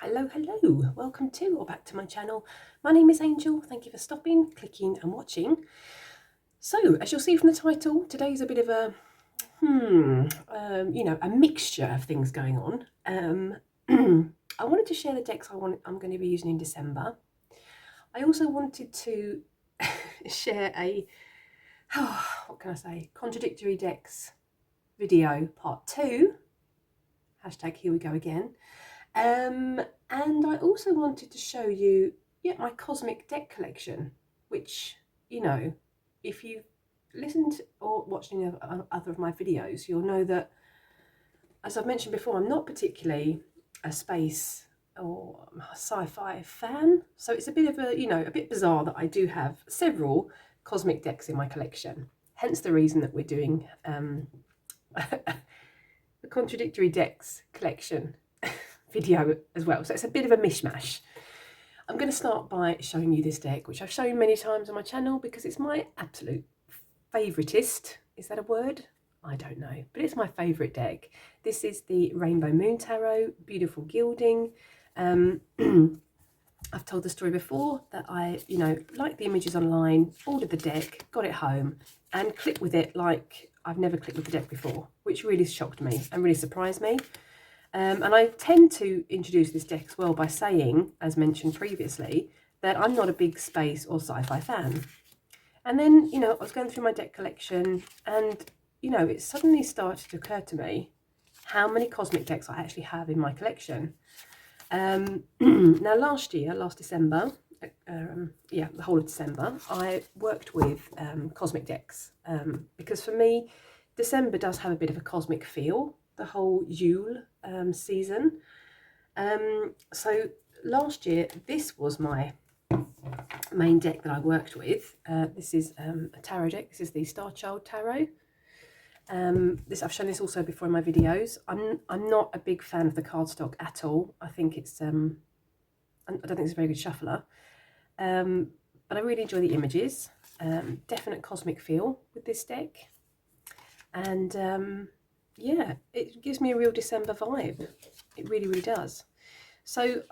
Hello, hello, welcome to or back to my channel. My name is Angel. Thank you for stopping, clicking and watching. So as you'll see from the title, today's a bit of a a mixture of things going on. I wanted to share the decks I'm going to be using in December. I also wanted to share a what can I say, contradictory decks video part 2. Hashtag here we go again. And I also wanted to show you my cosmic deck collection, which, if you've listened or watched any other of my videos, you'll know that, as I've mentioned before, I'm not particularly a space or a sci-fi fan, so it's a bit of a bit bizarre that I do have several cosmic decks in my collection, hence the reason that we're doing the contradictory decks collection video as well. So it's a bit of a mishmash. I'm going to start by showing you this deck, which I've shown many times on my channel because it's my absolute favoritist. Is that a word? I don't know, but it's my favourite deck. This is the Rainbow Moon Tarot, beautiful gilding. I've told the story before that I, liked the images online, ordered the deck, got it home, and clicked with it like I've never clicked with the deck before, which really shocked me and really surprised me. And I tend to introduce this deck as well by saying, as mentioned previously, that I'm not a big space or sci-fi fan. And then, I was going through my deck collection and, it suddenly started to occur to me how many cosmic decks I actually have in my collection. Now, last December, the whole of December, I worked with cosmic decks because for me, December does have a bit of a cosmic feel, the whole Yule season. So last year, this was my main deck that I worked with. This is a tarot deck. This is the Starchild Tarot. I've shown this also before in my videos. I'm not a big fan of the cardstock at all. I think it's I don't think it's a very good shuffler. But I really enjoy the images. Definite cosmic feel with this deck. And it gives me a real December vibe. It really, really does. So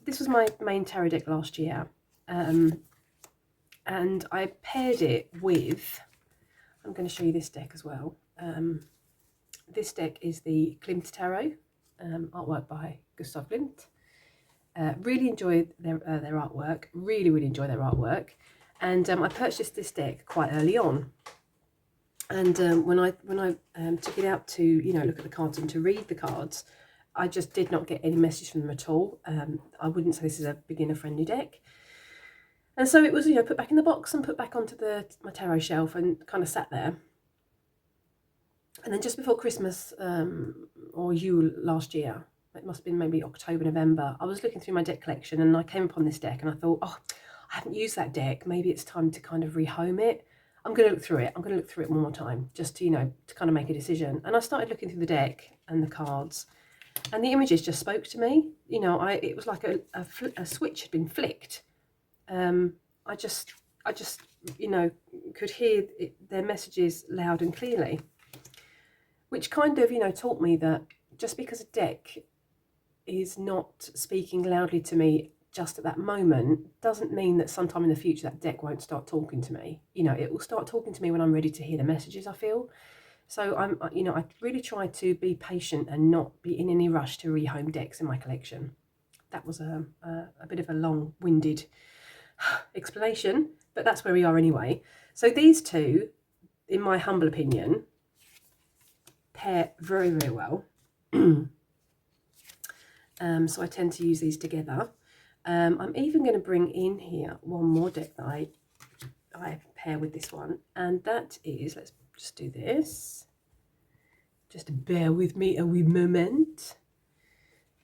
this was my main tarot deck last year. And I paired it with, I'm going to show you this deck as well. This deck is the Klimt Tarot, artwork by Gustav Klimt. Really enjoy their artwork. Really, really enjoy their artwork. And I purchased this deck quite early on. And when I took it out to look at the cards and to read the cards, I just did not get any message from them at all. I wouldn't say this is a beginner friendly deck. And so it was put back in the box and put back onto my tarot shelf and kind of sat there. And then just before Christmas or Yule last year, it must have been maybe October, November, I was looking through my deck collection and I came upon this deck and I thought, oh, I haven't used that deck. Maybe it's time to kind of rehome it. I'm going to look through it. I'm going to look through it one more time just to, to kind of make a decision. And I started looking through the deck and the cards and the images just spoke to me. It was like a switch had been flicked. I just could hear their messages loud and clearly, which kind of, taught me that just because a deck is not speaking loudly to me just at that moment doesn't mean that sometime in the future that deck won't start talking to me. It will start talking to me when I'm ready to hear the messages, I feel. So I really try to be patient and not be in any rush to rehome decks in my collection. That was a bit of a long-winded explanation, but that's where we are anyway. So these two, in my humble opinion, pair very, very well. So I tend to use these together. I'm even going to bring in here one more deck that I pair with this one, and that is, let's just do this. Just bear with me a wee moment.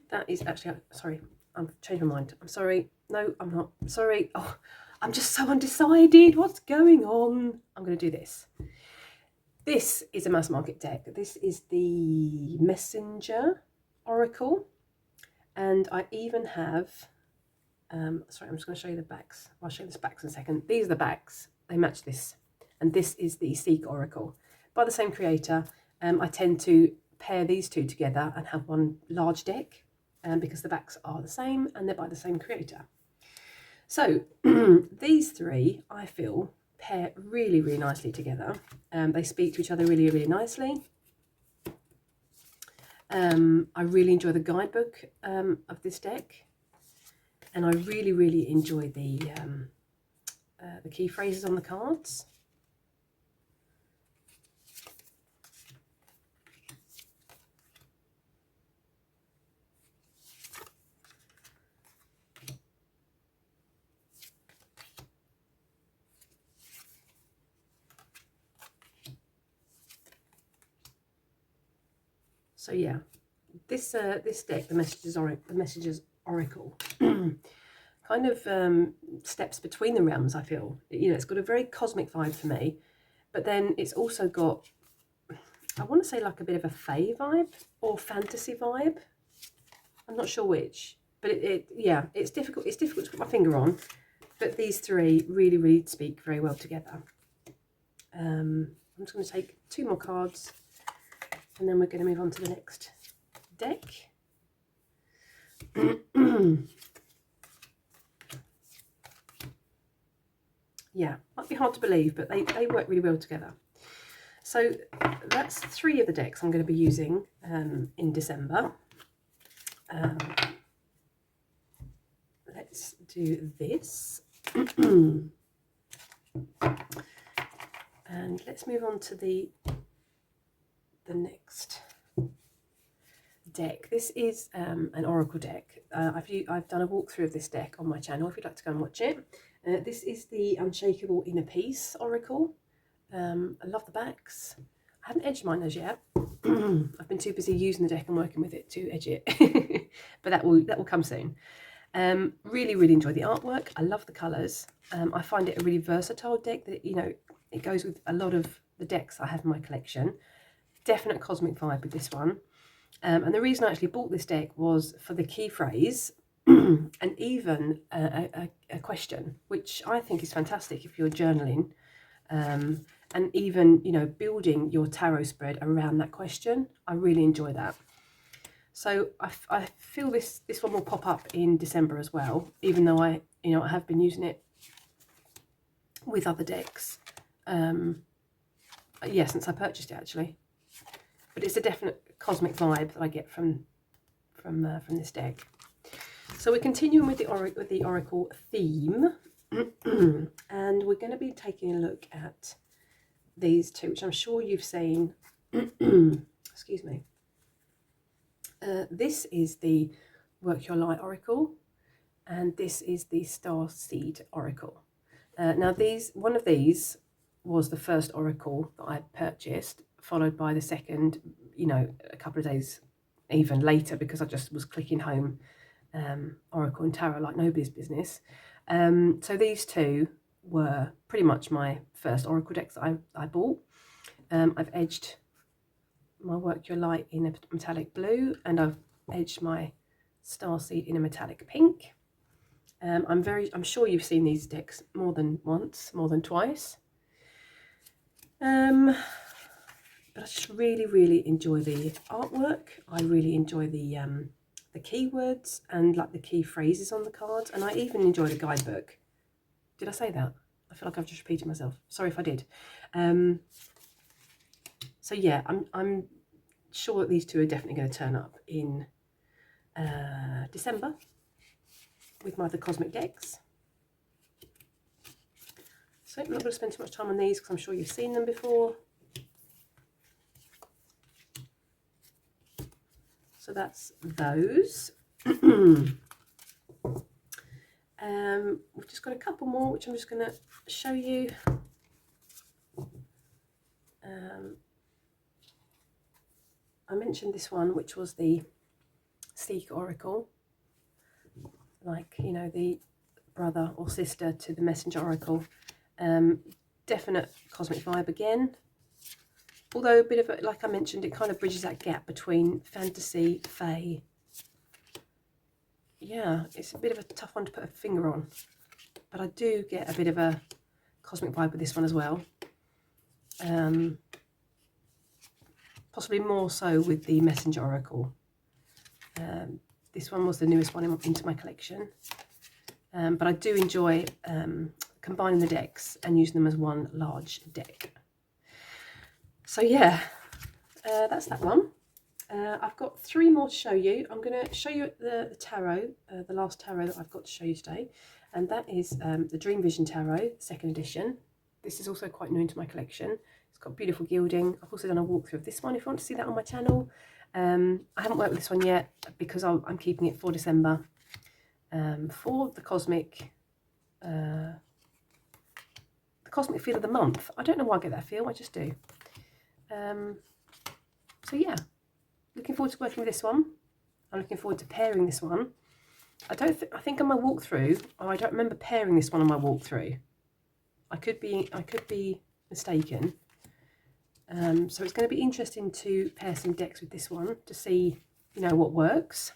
That is actually, sorry, I've changed my mind. I'm sorry. No, I'm not. Sorry. Oh, I'm just so undecided. What's going on? I'm going to do this. This is a mass market deck. This is the Messenger Oracle. And I even have, sorry, I'm just going to show you the backs. I'll show you the backs in a second. These are the backs. They match this. And this is the Seek Oracle. By the same creator. I tend to pair these two together and have one large deck. because the backs are the same and they're by the same creator. So these three, I feel, pair really, really nicely together. They speak to each other really, really nicely. I really enjoy the guidebook of this deck, and I really, really enjoy the key phrases on the cards. So yeah, this deck, the Messages Oracle, kind of steps between the realms. I feel, you know, it's got a very cosmic vibe for me, but then it's also got, I want to say, like a bit of a fae vibe or fantasy vibe. I'm not sure which, but yeah, it's difficult. It's difficult to put my finger on. But these three really, really speak very well together. I'm just going to take 2 more cards, and then we're going to move on to the next deck. Yeah, might be hard to believe, but they work really well together. So that's 3 of the decks I'm going to be using in December. Let's do this. And let's move on to the next deck. This is an oracle deck. I've done a walkthrough of this deck on my channel if you'd like to go and watch it. This is the Unshakeable Inner Peace Oracle. I love the backs. I haven't edged mine as yet. I've been too busy using the deck and working with it to edge it, but that will come soon. Really, really enjoy the artwork. I love the colours. I find it a really versatile deck that, you know, it goes with a lot of the decks I have in my collection. Definite cosmic vibe with this one. And the reason I actually bought this deck was for the key phrase and even a question, which I think is fantastic if you're journaling, and even, you know, building your tarot spread around that question. I really enjoy that. So I feel this one will pop up in December as well, even though I have been using it with other decks. Yeah, since I purchased it actually. But it's a definite cosmic vibe that I get from this deck. So we're continuing with the oracle theme, and we're going to be taking a look at these 2, which I'm sure you've seen. Excuse me. This is the Work Your Light Oracle, and this is the Starseed Oracle. Now one of these was the first oracle that I purchased, followed by the second, you know, a couple of days even later, because I just was clicking home oracle and tarot like nobody's business. So these 2 were pretty much my first oracle decks that I bought. I've edged my Work Your Light in a metallic blue, and I've edged my Starseed in a metallic pink. I'm sure you've seen these decks more than once, more than twice. But I just really, really enjoy the artwork. I really enjoy the keywords and like the key phrases on the cards, and I even enjoy the guidebook. Did I say that? I feel like I've just repeated myself. Sorry if I did. So yeah, I'm sure that these 2 are definitely going to turn up in December with my other cosmic decks. So I'm not going to spend too much time on these because I'm sure you've seen them before. So that's those. We've just got a couple more, which I'm just going to show you. I mentioned this one, which was the Seek Oracle, like, you know, the brother or sister to the Messenger Oracle. Definite cosmic vibe again, although a bit of a, like I mentioned, it kind of bridges that gap between fantasy, fae. Yeah, it's a bit of a tough one to put a finger on, but I do get a bit of a cosmic vibe with this one as well. Possibly more so with the Messenger Oracle. this one was the newest one into my collection. But I do enjoy combining the decks and using them as one large deck. So yeah, that's that one. I've got 3 more to show you. I'm going to show you the tarot, the last tarot that I've got to show you today. And that is the Dream Vision Tarot, 2nd edition. This is also quite new into my collection. It's got beautiful gilding. I've also done a walkthrough of this one if you want to see that on my channel. I haven't worked with this one yet because I'm keeping it for December for the cosmic feel of the month. I don't know why I get that feel, I just do. So yeah, looking forward to working with this one. I'm looking forward to pairing this one. I think on my walkthrough, I don't remember pairing this one on my walkthrough. I could be mistaken. So it's going to be interesting to pair some decks with this one to see, you know, what works.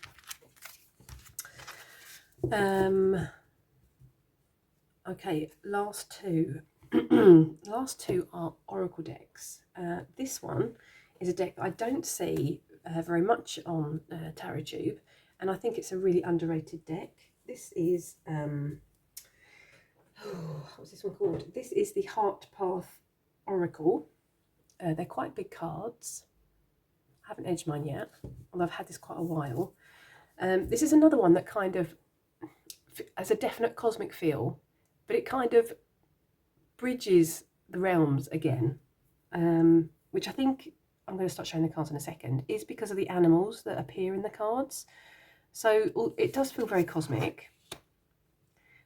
Okay, last 2. Last 2 are Oracle decks. This one is a deck that I don't see very much on TarotTube, and I think it's a really underrated deck. This is what's this one called? This is the Heart Path Oracle. They're quite big cards. I haven't edged mine yet, although I've had this quite a while. This is another one that kind of has a definite cosmic feel, but it kind of bridges the realms again, which I think I'm going to start showing the cards in a second, is because of the animals that appear in the cards. So it does feel very cosmic,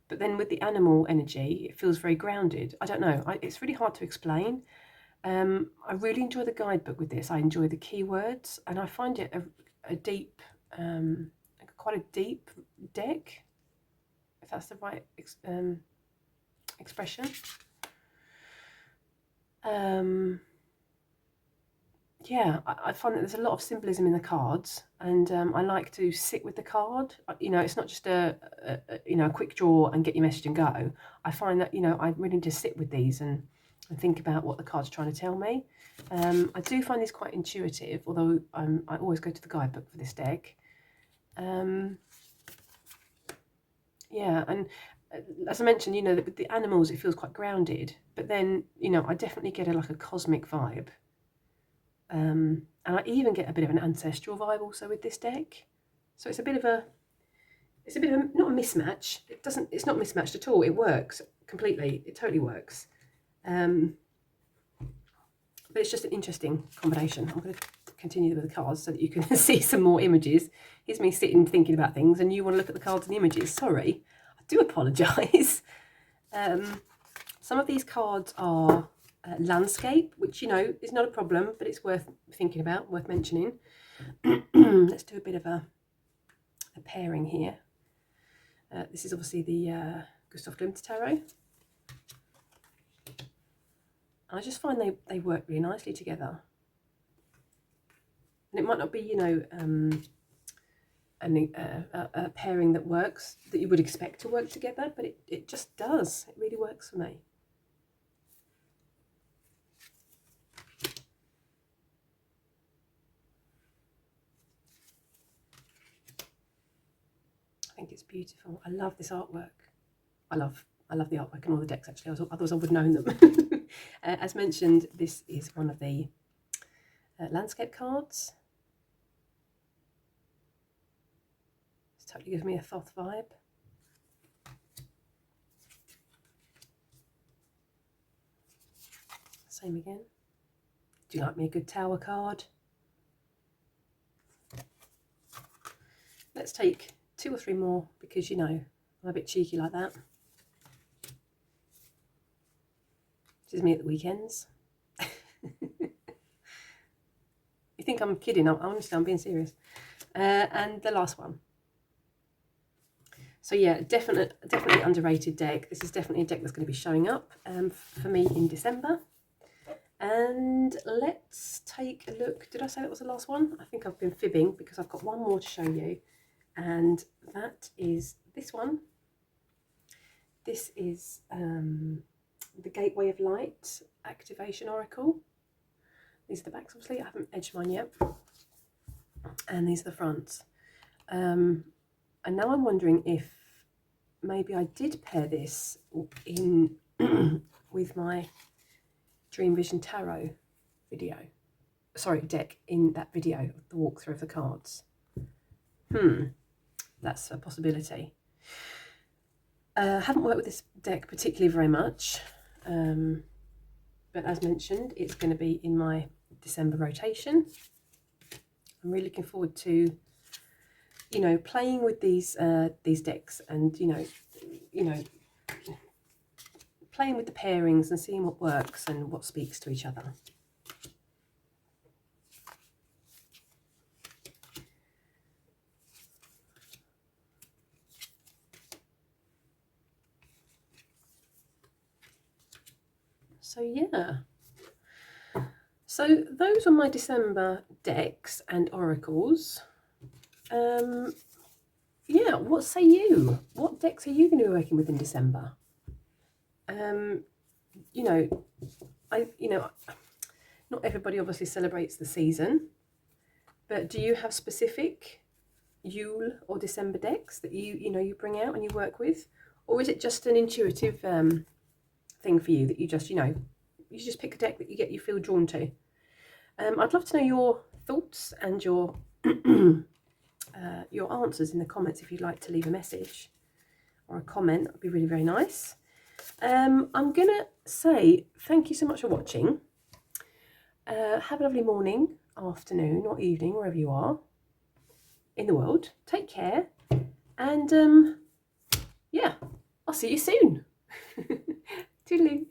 but then with the animal energy, it feels very grounded. I don't know, it's really hard to explain. I really enjoy the guidebook with this. I enjoy the keywords, and I find it a deep, quite a deep deck, if that's the right expression. Yeah, I find that there's a lot of symbolism in the cards, and I like to sit with the card. You know, it's not just a quick draw and get your message and go. I find that, you know, I really need to sit with these and think about what the card's trying to tell me. I do find these quite intuitive, although I always go to the guidebook for this deck. Yeah, and as I mentioned, you know, with the animals, it feels quite grounded, but then, you know, I definitely get a cosmic vibe. And I even get a bit of an ancestral vibe also with this deck. So it's a bit of a not a mismatch. It's not mismatched at all. It works completely. It totally works. But it's just an interesting combination. I'm going to continue with the cards so that you can see some more images. Here's me sitting thinking about things, and you want to look at the cards and the images. Sorry, I do apologise. Some of these cards are landscape, which, you know, is not a problem, but it's worth thinking about, worth mentioning. Let's do a bit of a pairing here. This is obviously the Klimt Tarot. I just find they work really nicely together. And it might not be, you know, a pairing that works, that you would expect to work together, but it just does. It really works for me. I think it's beautiful. I love this artwork. I love the artwork and all the decks, actually. Otherwise I would have known them. As mentioned, this is one of the landscape cards. This totally gives me a Thoth vibe. Same again. Do you like me a good Tower card? Let's take 2 or 3 more, because, you know, I'm a bit cheeky like that. This is me at the weekends. You think I'm kidding? Honestly, I'm being serious. And the last one. So yeah, definitely underrated deck. This is definitely a deck that's going to be showing up for me in December. And let's take a look. Did I say that was the last one? I think I've been fibbing, because I've got one more to show you. And that is this one. This is the Gateway of Light Activation Oracle. These are the backs, obviously. I haven't edged mine yet. And these are the fronts. And now I'm wondering if maybe I did pair this in with my Dream Vision Tarot video. Sorry, deck in that video, the walkthrough of the cards. That's a possibility. Haven't worked with this deck particularly very much, but as mentioned, it's going to be in my December rotation. I'm really looking forward to, you know, playing with these decks, and you know, playing with the pairings and seeing what works and what speaks to each other. So yeah, so those are my December decks and oracles. Yeah, what say you? What decks are you going to be working with in December? You know, not everybody obviously celebrates the season, but do you have specific Yule or December decks that you bring out and you work with, or is it just an intuitive thing for you that you just you just pick a deck that you feel drawn to? I'd love to know your thoughts and your answers in the comments. If you'd like to leave a message or a comment, that would be really, very nice. I'm gonna say thank you so much for watching. Have a lovely morning, afternoon or evening, wherever you are in the world. Take care, and yeah, I'll see you soon. Toodaloo.